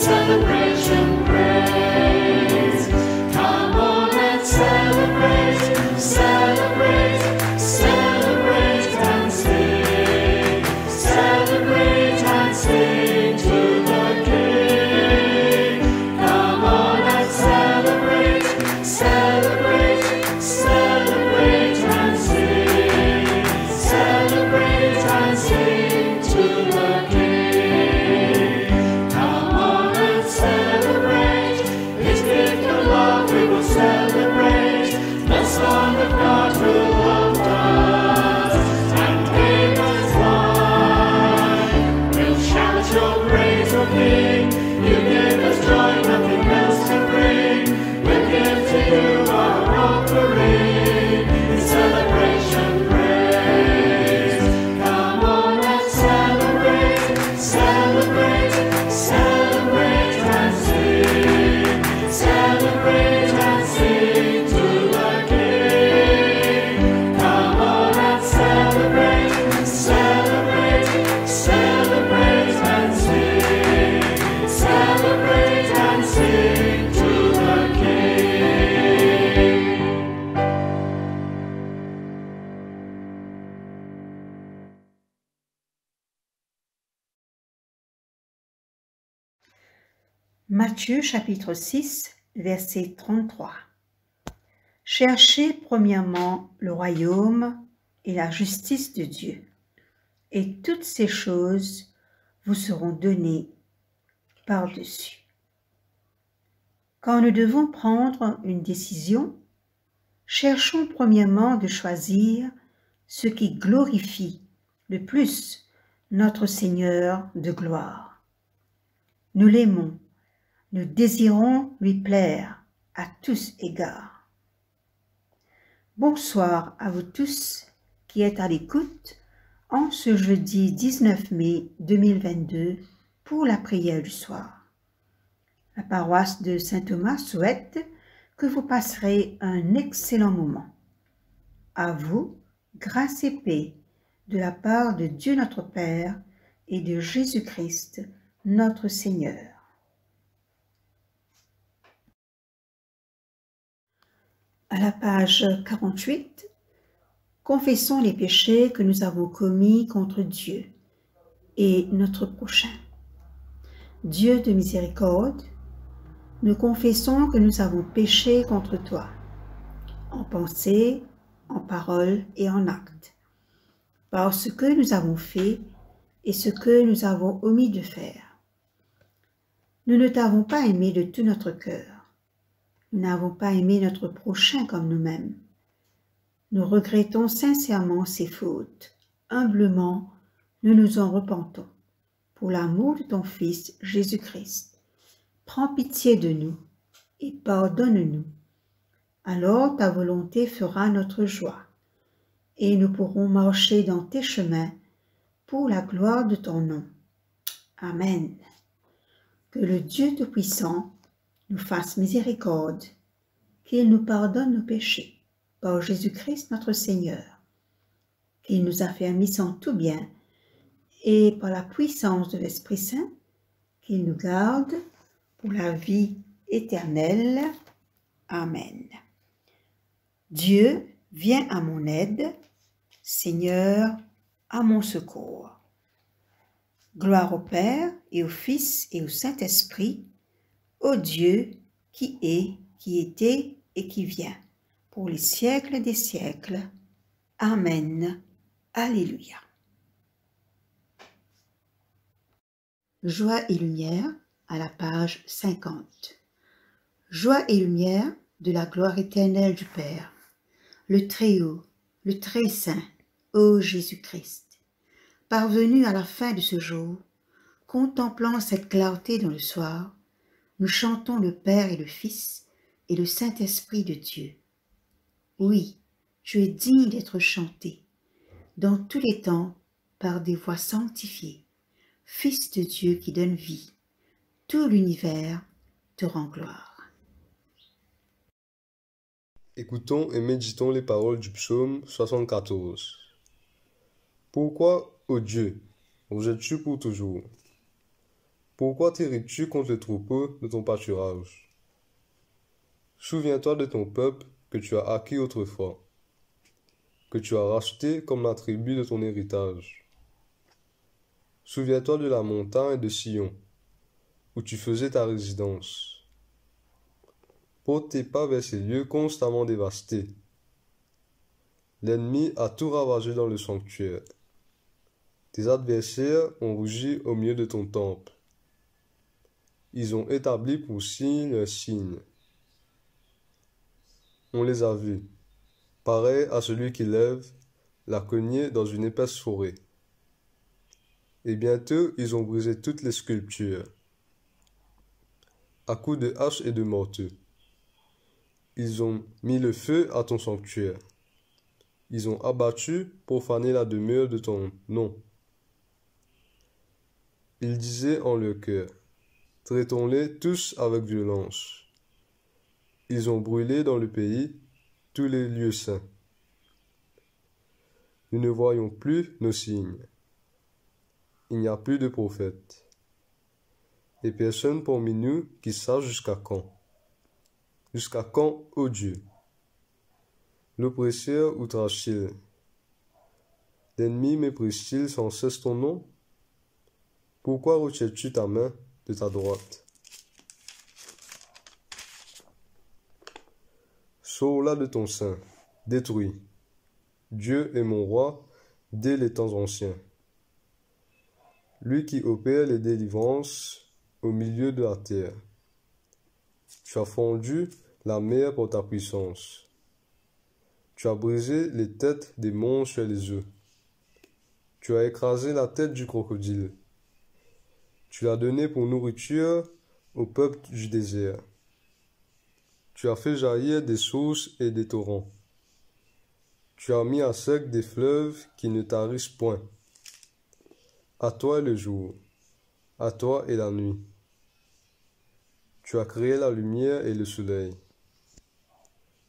celebration praise. Come on and celebrate, celebrate, celebrate and sing. Celebrate and sing to the King. Come on and celebrate, celebrate, celebrate and sing. Celebrate and sing to the King. Come on and celebrate. His gift of love we will celebrate. The Son of God who loved us and gave us life. We'll shout your praise, O King. You gave us joy, nothing else to bring. We'll give to you our offering in celebration praise. Come on and celebrate, celebrate, celebrate and sing. Celebrate and sing to the King. Come on and celebrate, celebrate, celebrate and sing. Celebrate and sing to the King. Matthieu chapitre 6, verset 33. Cherchez premièrement le royaume et la justice de Dieu, et toutes ces choses vous seront données par-dessus. Quand nous devons prendre une décision, cherchons premièrement de choisir ce qui glorifie le plus notre Seigneur de gloire. Nous l'aimons, nous désirons lui plaire à tous égards. Bonsoir à vous tous qui êtes à l'écoute en ce jeudi 19 mai 2022 pour la prière du soir. La paroisse de Saint-Thomas souhaite que vous passerez un excellent moment. À vous, grâce et paix de la part de Dieu notre Père et de Jésus-Christ notre Seigneur. À la page 48, confessons les péchés que nous avons commis contre Dieu et notre prochain. Dieu de miséricorde, nous confessons que nous avons péché contre toi, en pensée, en parole et en acte, par ce que nous avons fait et ce que nous avons omis de faire. Nous ne t'avons pas aimé de tout notre cœur. Nous n'avons pas aimé notre prochain comme nous-mêmes. Nous regrettons sincèrement ces fautes. Humblement, nous nous en repentons. Pour l'amour de ton Fils, Jésus-Christ, prends pitié de nous et pardonne-nous. Alors ta volonté fera notre joie, et nous pourrons marcher dans tes chemins pour la gloire de ton nom. Amen. Que le Dieu Tout-Puissant nous fasse miséricorde, qu'il nous pardonne nos péchés, par Jésus-Christ notre Seigneur, qu'il nous affermisse en tout bien, et par la puissance de l'Esprit Saint, qu'il nous garde pour la vie éternelle. Amen. Dieu, viens à mon aide, Seigneur, à mon secours. Gloire au Père et au Fils et au Saint-Esprit, ô Dieu qui est, qui était et qui vient, pour les siècles des siècles. Amen. Alléluia. Joie et lumière à la page 50. Joie et lumière de la gloire éternelle du Père, le Très-Haut, le Très-Saint, ô Jésus-Christ. Parvenu à la fin de ce jour, contemplant cette clarté dans le soir, nous chantons le Père et le Fils et le Saint-Esprit de Dieu. Oui, tu es digne d'être chanté, dans tous les temps, par des voix sanctifiées. Fils de Dieu qui donne vie, tout l'univers te rend gloire. Écoutons et méditons les paroles du psaume 74. Pourquoi, ô Dieu, rejettes-tu pour toujours? Pourquoi t'irrites-tu contre le troupeau de ton pâturage? Souviens-toi de ton peuple que tu as acquis autrefois, que tu as racheté comme la tribu de ton héritage. Souviens-toi de la montagne de Sion, où tu faisais ta résidence. Porte tes pas vers ces lieux constamment dévastés. L'ennemi a tout ravagé dans le sanctuaire. Tes adversaires ont rugi au milieu de ton temple. Ils ont établi pour signe un signe. On les a vus, pareils à celui qui lève la cognée dans une épaisse forêt. Et bientôt, ils ont brisé toutes les sculptures, à coups de hache et de morteau. Ils ont mis le feu à ton sanctuaire. Ils ont abattu, profané la demeure de ton nom. Ils disaient en leur cœur, traitons-les tous avec violence. Ils ont brûlé dans le pays tous les lieux saints. Nous ne voyons plus nos signes. Il n'y a plus de prophètes. Et personne parmi nous qui sache jusqu'à quand. Jusqu'à quand, ô Dieu? L'oppresseur outrage-t-il? L'ennemi méprise-t-il sans cesse ton nom? Pourquoi retiens-tu ta main de ta droite? Sors-la de ton sein, détruis. Dieu est mon roi dès les temps anciens. Lui qui opère les délivrances au milieu de la terre. Tu as fendu la mer pour ta puissance. Tu as brisé les têtes des monstres sur les œufs. Tu as écrasé la tête du crocodile. Tu l'as donné pour nourriture au peuple du désert. Tu as fait jaillir des sources et des torrents. Tu as mis à sec des fleuves qui ne tarissent point. À toi est le jour, à toi est la nuit. Tu as créé la lumière et le soleil.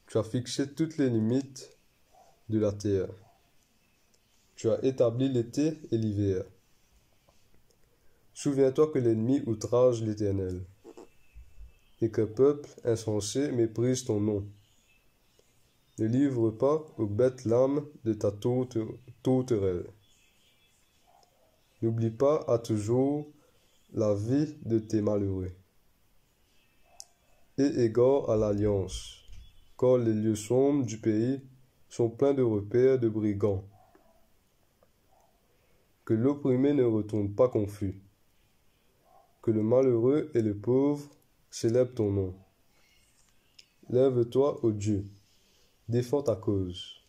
Tu as fixé toutes les limites de la terre. Tu as établi l'été et l'hiver. Souviens-toi que l'ennemi outrage l'Éternel, et que peuple insensé méprise ton nom. Ne livre pas aux bêtes l'âme de ta tourterelle. N'oublie pas à toujours la vie de tes malheureux. Et égare à l'alliance, car les lieux sombres du pays sont pleins de repères de brigands. Que l'opprimé ne retourne pas confus. Que le malheureux et le pauvre célèbrent ton nom. Lève-toi, ô Dieu, défends ta cause.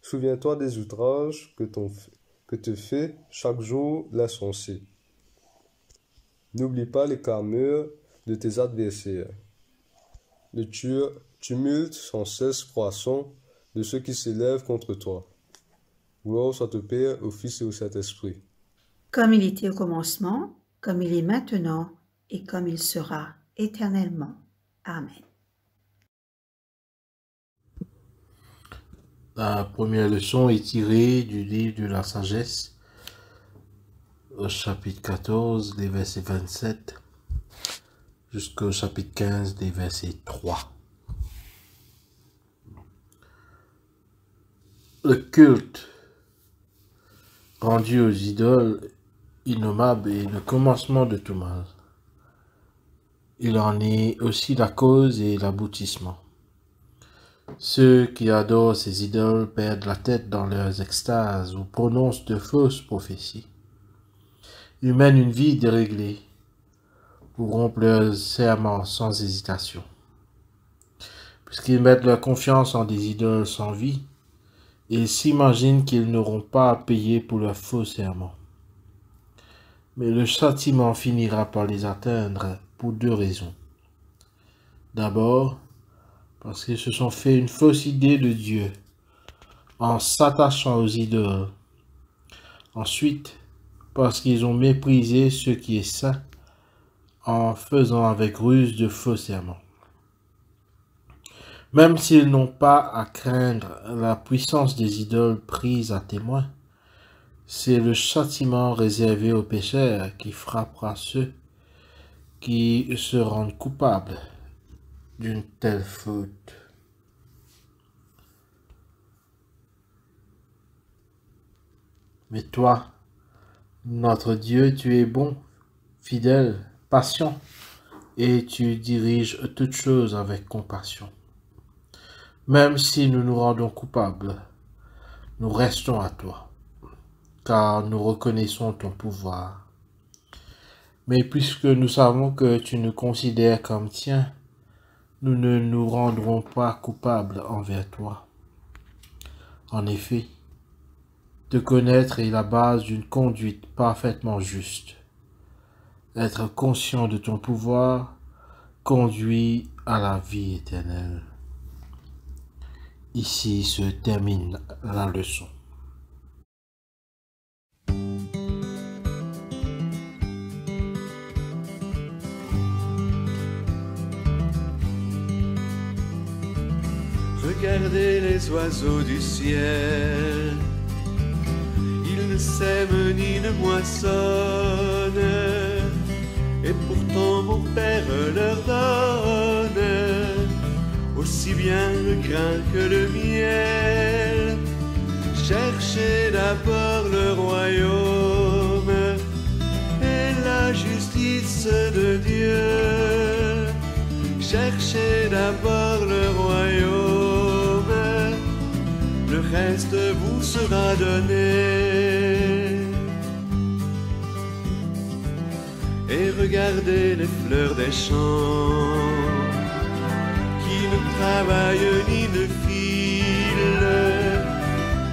Souviens-toi des outrages que te fait chaque jour l'insensé. N'oublie pas les clameurs de tes adversaires. Le tumulte sans cesse croissant de ceux qui s'élèvent contre toi. Gloire soit au Père, au Fils et au Saint-Esprit. Comme il était au commencement, comme il est maintenant et comme il sera éternellement. Amen. La première leçon est tirée du livre de la sagesse, au chapitre 14, des versets 27, jusqu'au chapitre 15, des versets 3. Le culte rendu aux idoles innommables est le commencement de tout mal. Il en est aussi la cause et l'aboutissement. Ceux qui adorent ces idoles perdent la tête dans leurs extases ou prononcent de fausses prophéties. Ils mènent une vie déréglée ou rompent leurs serments sans hésitation. Puisqu'ils mettent leur confiance en des idoles sans vie, ils s'imaginent qu'ils n'auront pas à payer pour leurs faux serments. Mais le châtiment finira par les atteindre pour deux raisons. D'abord, parce qu'ils se sont fait une fausse idée de Dieu en s'attachant aux idoles. Ensuite, parce qu'ils ont méprisé ce qui est saint en faisant avec ruse de faux serments. Même s'ils n'ont pas à craindre la puissance des idoles prises à témoin, C'est le châtiment réservé aux pécheurs qui frappera ceux qui se rendent coupables d'une telle faute. Mais toi, notre Dieu, tu es bon, fidèle, patient, et tu diriges toutes choses avec compassion. Même si nous nous rendons coupables, nous restons à toi, car nous reconnaissons ton pouvoir. Mais puisque nous savons que tu nous considères comme tiens, nous ne nous rendrons pas coupables envers toi. En effet, te connaître est la base d'une conduite parfaitement juste. Être conscient de ton pouvoir conduit à la vie éternelle. Ici se termine la leçon. Regardez les oiseaux du ciel, ils ne sèment ni ne moissonnent, et pourtant mon Père leur donne aussi bien le grain que le miel. Cherchez d'abord le royaume et la justice de Dieu. Cherchez d'abord le royaume, le reste vous sera donné. Et regardez les fleurs des champs, qui ne travaillent ni ne filent,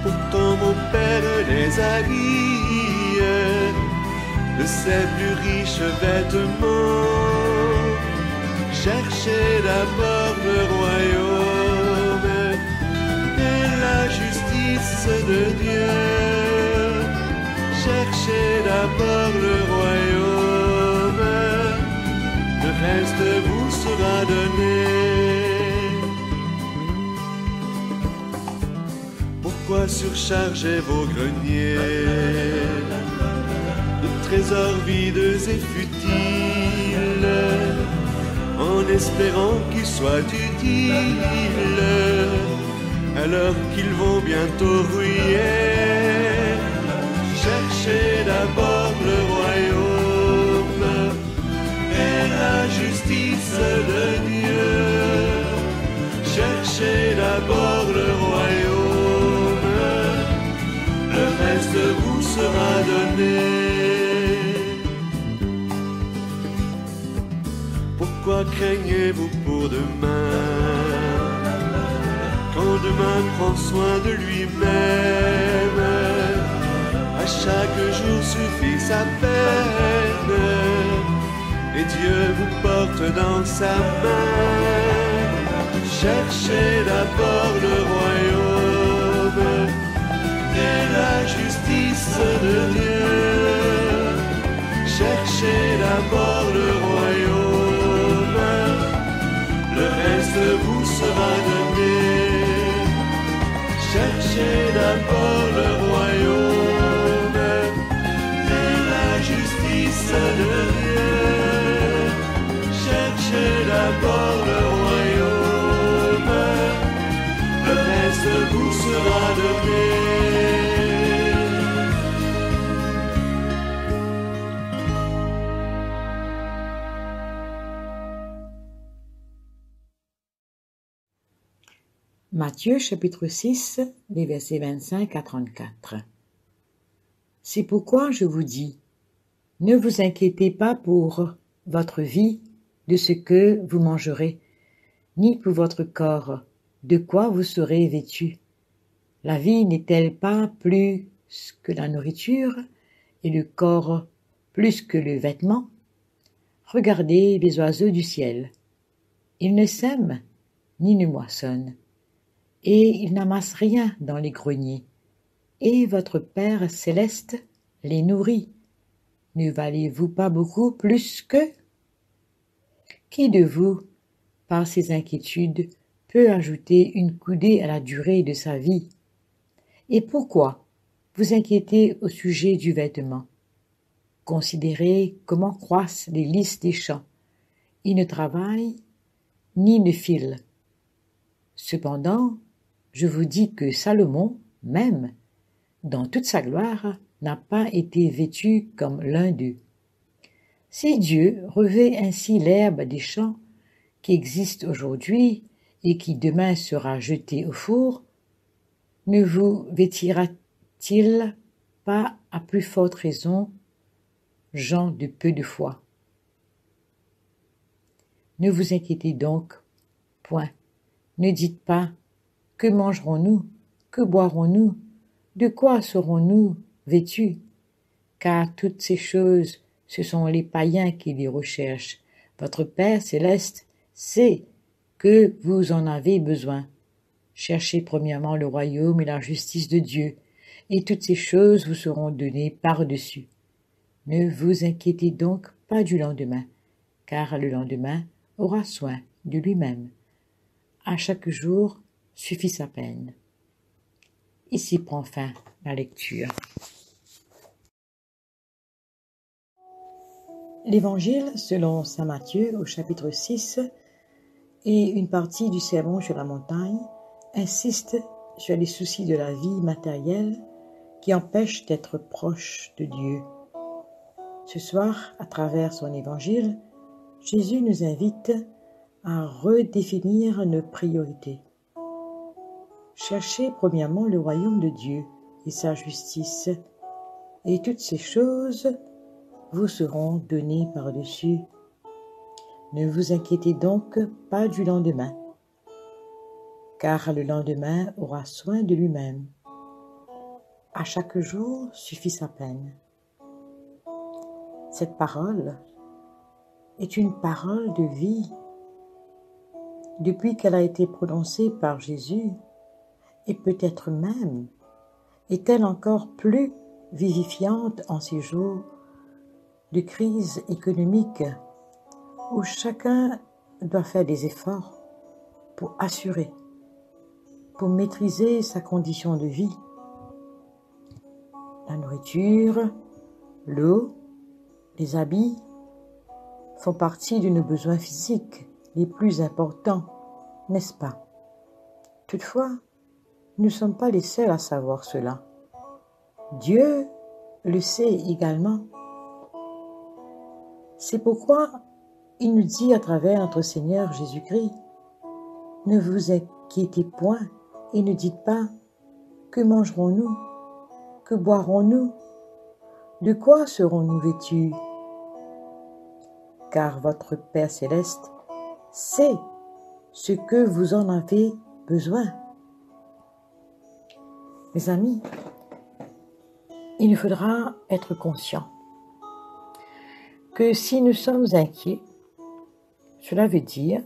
pourtant mon Père les habille de ses plus riches vêtements. Cherchez d'abord le royaume et la justice de Dieu. Cherchez d'abord le royaume, le reste vous sera donné. Pourquoi surcharger vos greniers de trésors vides et futiles, en espérant qu'ils soient utiles, alors qu'ils vont bientôt rouiller? Cherchez d'abord le royaume et la justice de Dieu. Cherchez d'abord le royaume, le reste vous sera donné. Pourquoi craignez-vous pour demain, quand demain prend soin de lui-même? À chaque jour suffit sa peine, et Dieu vous porte dans sa main. Cherchez d'abord le royaume et la justice de Dieu. Cherchez d'abord le royaume, le reste vous sera donné. Cherchez d'abord le royaume et la justice de Dieu. Cherchez d'abord le royaume, le reste vous sera donné. Matthieu chapitre 6, les versets 25 à 34. C'est pourquoi je vous dis, ne vous inquiétez pas pour votre vie de ce que vous mangerez, ni pour votre corps de quoi vous serez vêtus. La vie n'est-elle pas plus que la nourriture, et le corps plus que le vêtement? Regardez les oiseaux du ciel. Ils ne sèment ni ne moissonnent, et ils n'amassent rien dans les greniers, et votre Père céleste les nourrit. Ne valez-vous pas beaucoup plus qu'eux? Qui de vous, par ses inquiétudes, peut ajouter une coudée à la durée de sa vie? Et pourquoi vous inquiétez au sujet du vêtement. Considérez comment croissent les lys des champs. Ils ne travaillent ni ne filent. Cependant, je vous dis que Salomon, même, dans toute sa gloire, n'a pas été vêtu comme l'un d'eux. Si Dieu revêt ainsi l'herbe des champs qui existe aujourd'hui et qui demain sera jetée au four, ne vous vêtira-t-il pas à plus forte raison, gens de peu de foi? Ne vous inquiétez donc point. Ne dites pas « Que mangerons-nous? Que boirons-nous? De quoi serons-nous vêtus ?» Car toutes ces choses, ce sont les païens qui les recherchent. Votre Père céleste sait que vous en avez besoin. Cherchez premièrement le royaume et la justice de Dieu, et toutes ces choses vous seront données par-dessus. Ne vous inquiétez donc pas du lendemain, car le lendemain aura soin de lui-même. À chaque jour suffit sa peine. Ici prend fin la lecture. L'Évangile selon saint Matthieu au chapitre 6 et une partie du sermon sur la montagne insiste sur les soucis de la vie matérielle qui empêchent d'être proche de Dieu. Ce soir, à travers son Évangile, Jésus nous invite à redéfinir nos priorités. Cherchez premièrement le royaume de Dieu et sa justice, et toutes ces choses vous seront données par-dessus. Ne vous inquiétez donc pas du lendemain, car le lendemain aura soin de lui-même. À chaque jour suffit sa peine. Cette parole est une parole de vie. Depuis qu'elle a été prononcée par Jésus, et peut-être même est-elle encore plus vivifiante en ces jours de crise économique où chacun doit faire des efforts pour assurer, pour maîtriser sa condition de vie. La nourriture, l'eau, les habits font partie de nos besoins physiques les plus importants, n'est-ce pas? Toutefois, nous ne sommes pas les seuls à savoir cela. Dieu le sait également. C'est pourquoi il nous dit à travers notre Seigneur Jésus-Christ, « Ne vous inquiétez point et ne dites pas « Que mangerons-nous? Que boirons-nous? De quoi serons-nous vêtus ?» Car votre Père céleste sait ce que vous en avez besoin. Mes amis, il nous faudra être conscients que si nous sommes inquiets, cela veut dire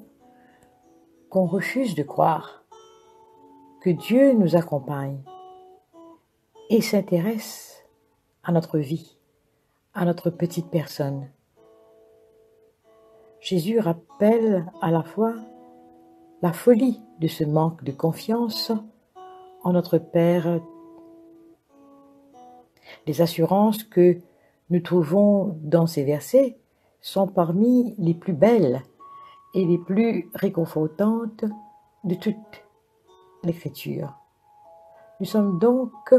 qu'on refuse de croire que Dieu nous accompagne et s'intéresse à notre vie, à notre petite personne. Jésus rappelle à la fois la folie de ce manque de confiance en notre Père. Les assurances que nous trouvons dans ces versets sont parmi les plus belles et les plus réconfortantes de toute l'Écriture. Nous sommes donc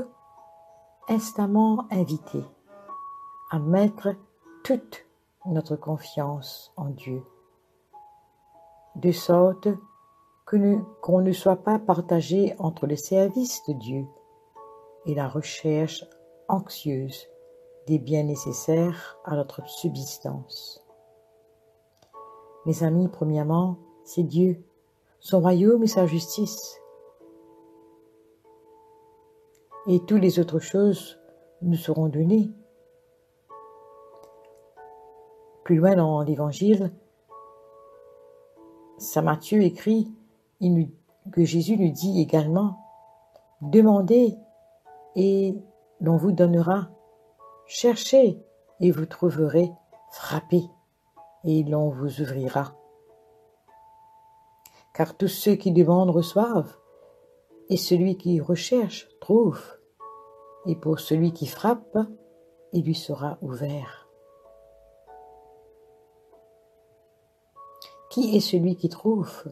instamment invités à mettre toute notre confiance en Dieu, de sorte qu'on ne soit pas partagé entre le service de Dieu et la recherche anxieuse des biens nécessaires à notre subsistance. Mes amis, premièrement, c'est Dieu, son royaume et sa justice. Et toutes les autres choses nous seront données. Plus loin dans l'Évangile, saint Matthieu écrit que Jésus nous dit également « Demandez et l'on vous donnera, cherchez et vous trouverez, frappez et l'on vous ouvrira. Car tous ceux qui demandent reçoivent, et celui qui recherche trouve, et pour celui qui frappe, il lui sera ouvert. Qui est celui qui trouve?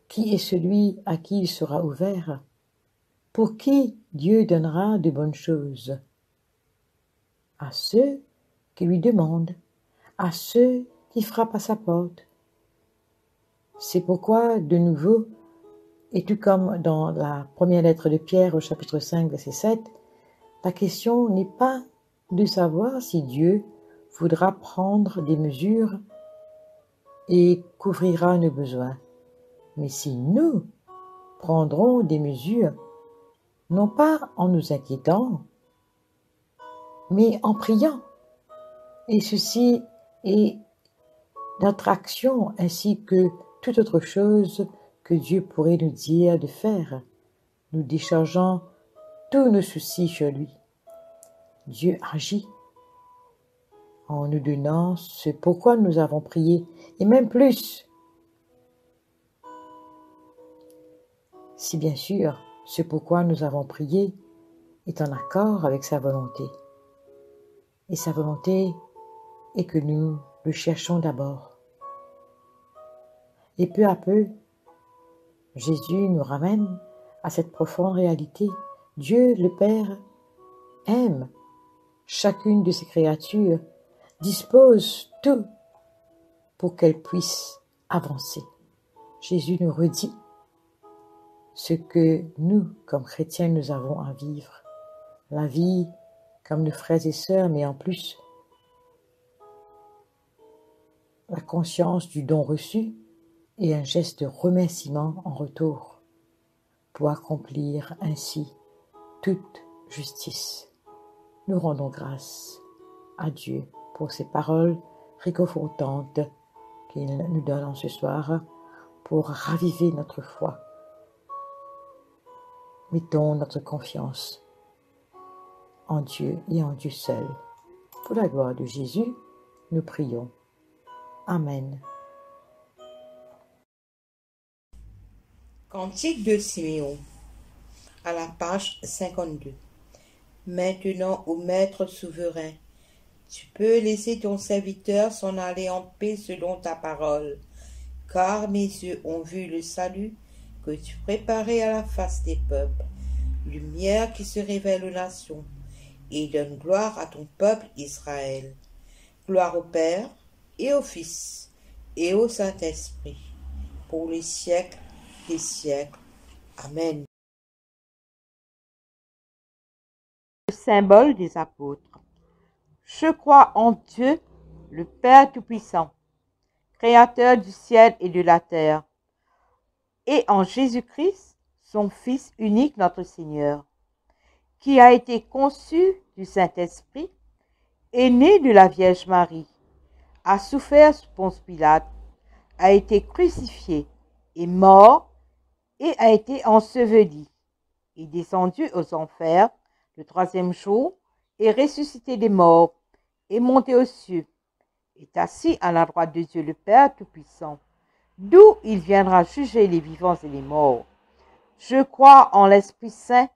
Qui est celui à qui il sera ouvert? Pour qui Dieu donnera de bonnes choses? À ceux qui lui demandent, à ceux qui frappent à sa porte. C'est pourquoi, de nouveau, et tout comme dans la première lettre de Pierre au chapitre 5, verset 7, la question n'est pas de savoir si Dieu voudra prendre des mesures et couvrira nos besoins, mais si nous prendrons des mesures, non pas en nous inquiétant, mais en priant. Et ceci est notre action ainsi que toute autre chose que Dieu pourrait nous dire de faire, nous déchargeant tous nos soucis sur lui. Dieu agit en nous donnant ce pourquoi nous avons prié, et même plus. Si bien sûr, ce pourquoi nous avons prié est en accord avec sa volonté. Et sa volonté est que nous le cherchons d'abord. Et peu à peu, Jésus nous ramène à cette profonde réalité. Dieu le Père aime chacune de ses créatures, dispose tout pour qu'elles puissent avancer. Jésus nous redit ce que nous, comme chrétiens, nous avons à vivre. La vie comme nos frères et sœurs, mais en plus, la conscience du don reçu et un geste de remerciement en retour pour accomplir ainsi toute justice. Nous rendons grâce à Dieu pour ces paroles réconfortantes qu'il nous donne en ce soir pour raviver notre foi. Mettons notre confiance en Dieu et en Dieu seul. Pour la gloire de Jésus, nous prions. Amen. Cantique de Siméon, à la page 52. Maintenant, ô Maître souverain, tu peux laisser ton serviteur s'en aller en paix selon ta parole, car mes yeux ont vu le salut que tu préparais à la face des peuples, lumière qui se révèle aux nations, et donne gloire à ton peuple Israël. Gloire au Père, et au Fils, et au Saint-Esprit, pour les siècles des siècles. Amen. Le symbole des apôtres. Je crois en Dieu, le Père Tout-Puissant, Créateur du ciel et de la terre, et en Jésus-Christ, son Fils unique, notre Seigneur, qui a été conçu du Saint-Esprit, est né de la Vierge Marie, a souffert sous Ponce Pilate, a été crucifié, est mort et a été enseveli, est descendu aux enfers le troisième jour, est ressuscité des morts, est monté aux cieux, est assis à la droite de Dieu le Père Tout-Puissant, d'où il viendra juger les vivants et les morts. Je crois en l'Esprit Saint,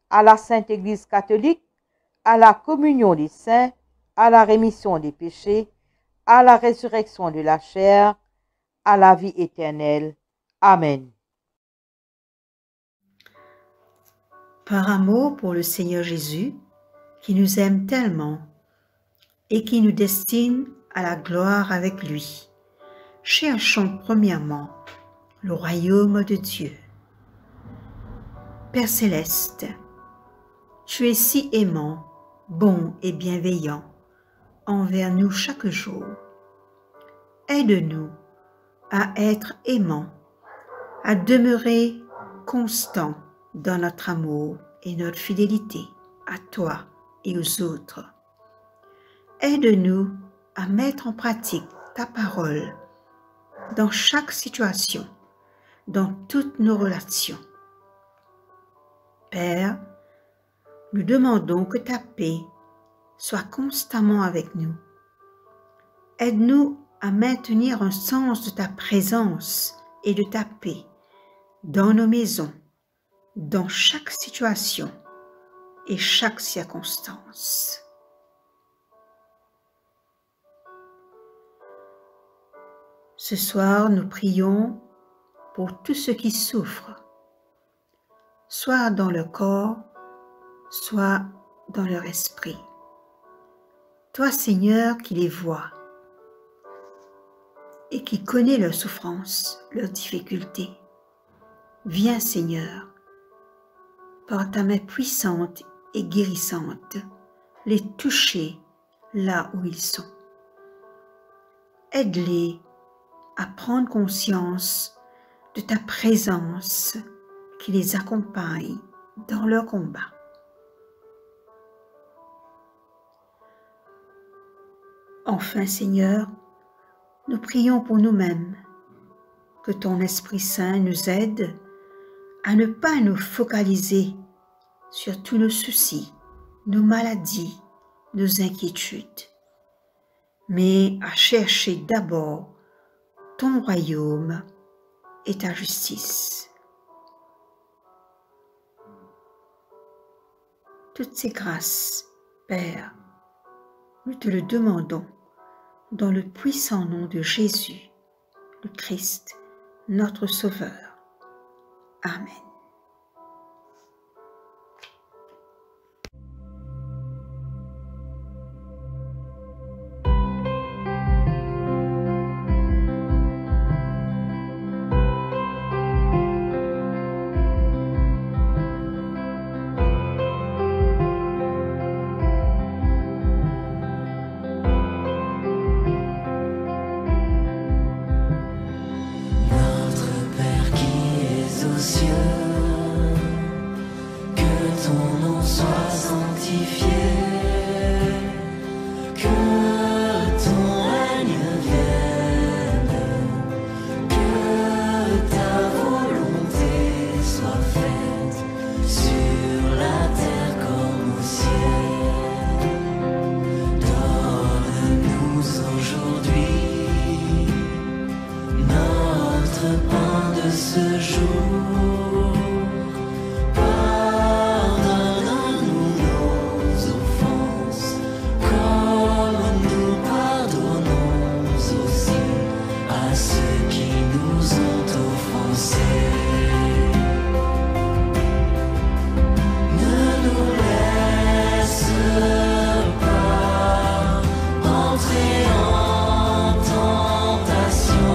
à la Sainte Église catholique, à la communion des saints, à la rémission des péchés, à la résurrection de la chair, à la vie éternelle. Amen. Par amour pour le Seigneur Jésus, qui nous aime tellement et qui nous destine à la gloire avec lui, cherchons premièrement le royaume de Dieu. Père céleste, tu es si aimant, bon et bienveillant envers nous chaque jour. Aide-nous à être aimants, à demeurer constants dans notre amour et notre fidélité à toi et aux autres. Aide-nous à mettre en pratique ta parole dans chaque situation, dans toutes nos relations. Père, nous demandons que ta paix soit constamment avec nous. Aide-nous à maintenir un sens de ta présence et de ta paix dans nos maisons, dans chaque situation, et chaque circonstance. Ce soir, nous prions pour tous ceux qui souffrent, soit dans leur corps, soit dans leur esprit. Toi, Seigneur, qui les vois et qui connais leurs souffrances, leurs difficultés, viens, Seigneur, par ta main puissante et guérissante, les toucher là où ils sont. Aide-les à prendre conscience de ta présence qui les accompagne dans leur combat. Enfin, Seigneur, nous prions pour nous-mêmes, que ton Esprit Saint nous aide à ne pas nous focaliser sur tous nos soucis, nos maladies, nos inquiétudes, mais à chercher d'abord ton royaume et ta justice. Toutes ces grâces, Père, nous te le demandons dans le puissant nom de Jésus, le Christ, notre Sauveur. Amen. Tentation,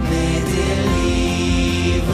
mais délivre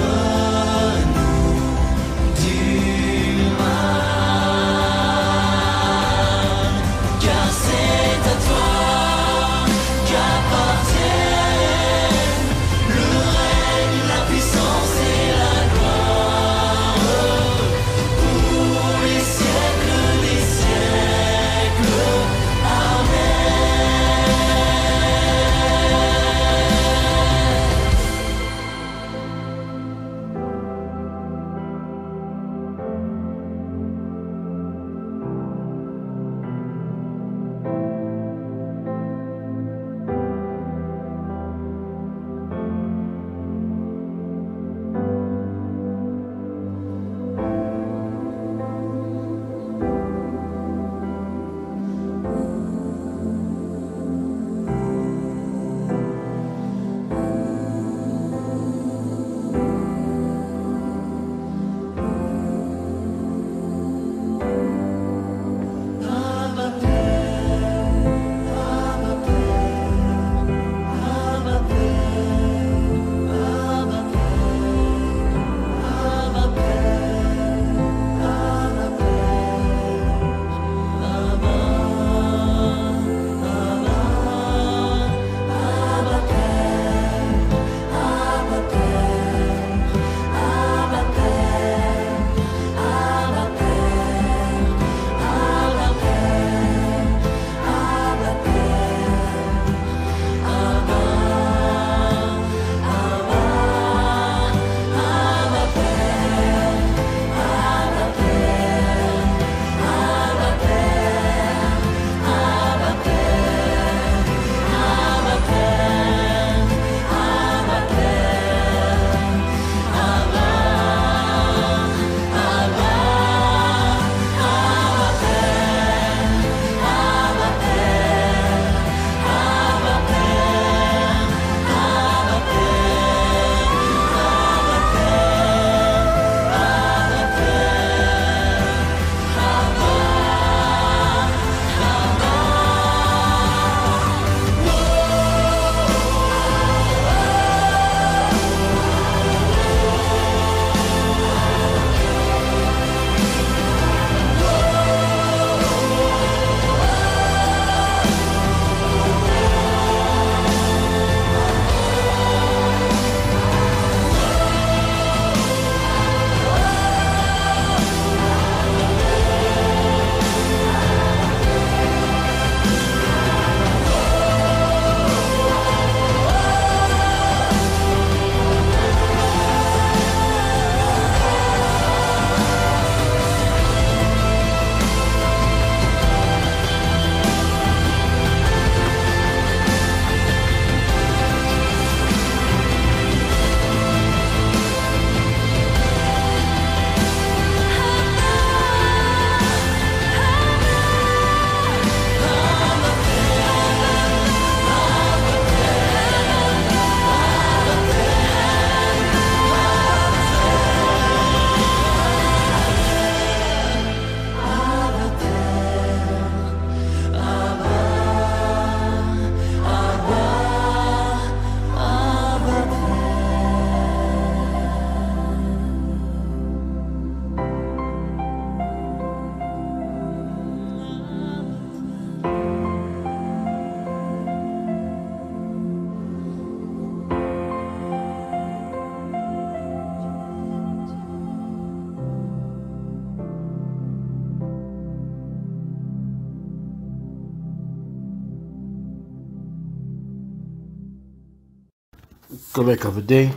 Collect of the day.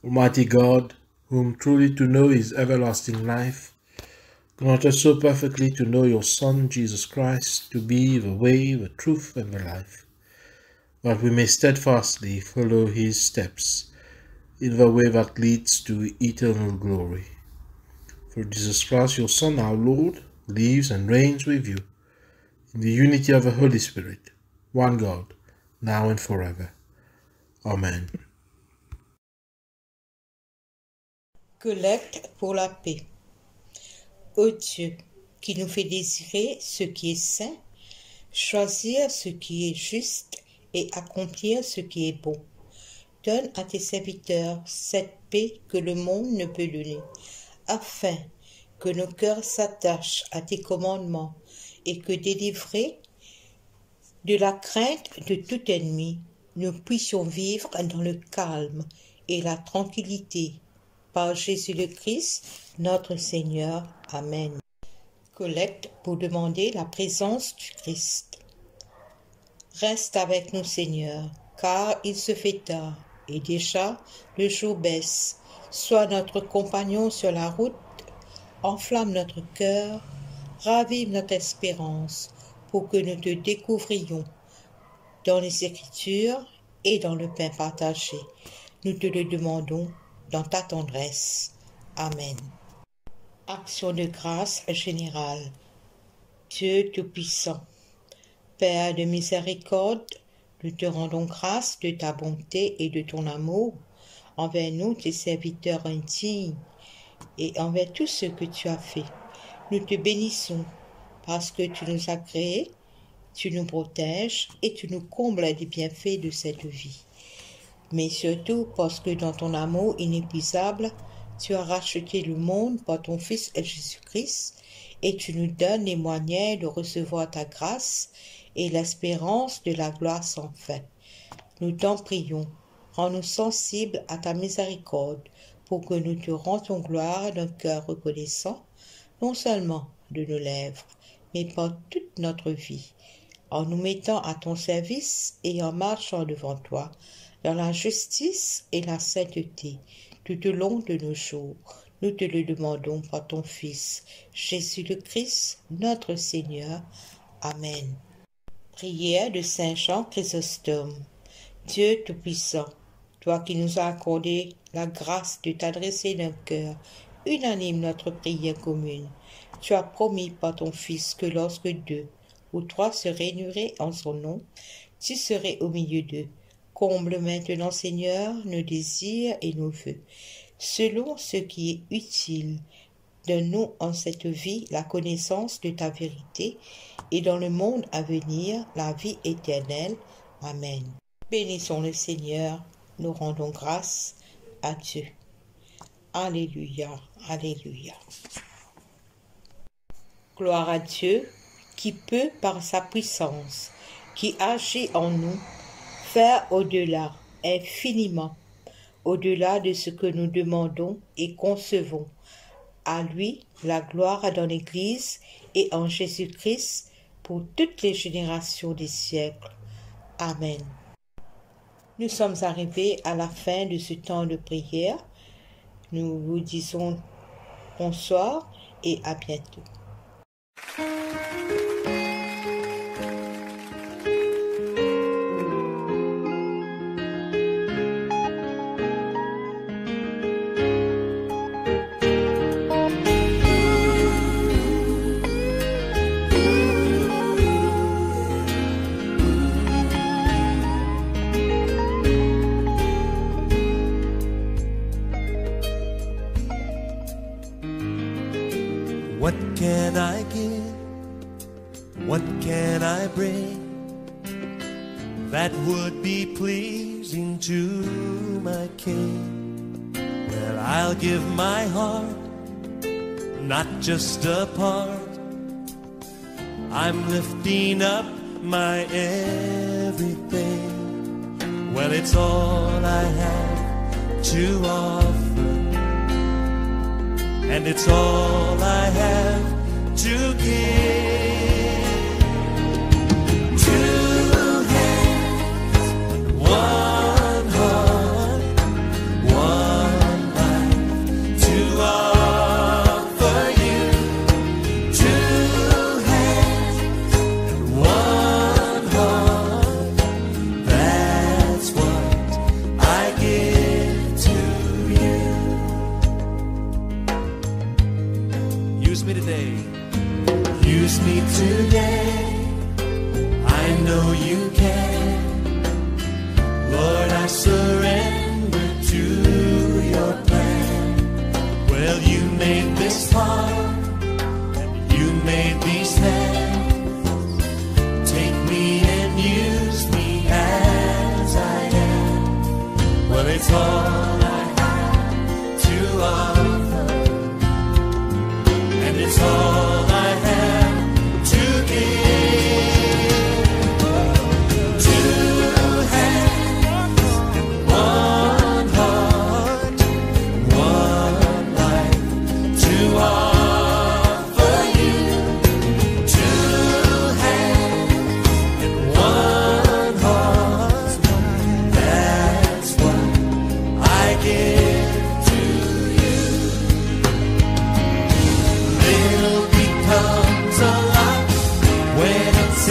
Almighty God, whom truly to know is everlasting life, grant us so perfectly to know your Son, Jesus Christ, to be the way, the truth, and the life, that we may steadfastly follow his steps in the way that leads to eternal glory. For Jesus Christ, your Son, our Lord, lives and reigns with you, in the unity of the Holy Spirit, one God, now and forever. Amen. Collecte pour la paix. Ô Dieu, qui nous fait désirer ce qui est saint, choisir ce qui est juste et accomplir ce qui est bon, donne à tes serviteurs cette paix que le monde ne peut donner, afin que nos cœurs s'attachent à tes commandements et que, délivrés de la crainte de tout ennemi, nous puissions vivre dans le calme et la tranquillité. Par Jésus le Christ, notre Seigneur. Amen. Collecte pour demander la présence du Christ. Reste avec nous, Seigneur, car il se fait tard, et déjà le jour baisse. Sois notre compagnon sur la route, enflamme notre cœur, ravive notre espérance, pour que nous te découvrions dans les Écritures et dans le pain partagé. Nous te le demandons dans ta tendresse. Amen. Action de grâce générale. Dieu Tout-Puissant, Père de miséricorde, nous te rendons grâce de ta bonté et de ton amour envers nous, tes serviteurs indignes, et envers tout ce que tu as fait. Nous te bénissons parce que tu nous as créés, tu nous protèges et tu nous combles des bienfaits de cette vie. Mais surtout parce que dans ton amour inépuisable, tu as racheté le monde par ton Fils Jésus-Christ et tu nous donnes les moyens de recevoir ta grâce et l'espérance de la gloire sans fin. Nous t'en prions, rends-nous sensibles à ta miséricorde pour que nous te rendions gloire d'un cœur reconnaissant, non seulement de nos lèvres, mais par toute notre vie, en nous mettant à ton service et en marchant devant toi, dans la justice et la sainteté, tout au long de nos jours. Nous te le demandons par ton Fils, Jésus le Christ, notre Seigneur. Amen. Prière de Saint Jean Chrysostome. Dieu Tout-Puissant, toi qui nous as accordé la grâce de t'adresser d'un cœur unanime notre prière commune, tu as promis par ton Fils que lorsque 2 ou 3 se réuniraient en son nom, tu serais au milieu d'eux. Comble maintenant, Seigneur, nos désirs et nos vœux, selon ce qui est utile. Donne-nous en cette vie la connaissance de ta vérité et dans le monde à venir la vie éternelle. Amen. Bénissons le Seigneur, nous rendons grâce à Dieu. Alléluia, Alléluia. Gloire à Dieu qui peut, par sa puissance, qui agit en nous, faire au-delà, infiniment, au-delà de ce que nous demandons et concevons. À lui, la gloire dans l'Église et en Jésus-Christ pour toutes les générations des siècles. Amen. Nous sommes arrivés à la fin de ce temps de prière. Nous vous disons bonsoir et à bientôt. What can I give? What can I bring that would be pleasing to my King? Well, I'll give my heart, not just a part. I'm lifting up my everything. Well, it's all I have to offer, and it's all I have to give. To Him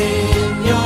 Señor.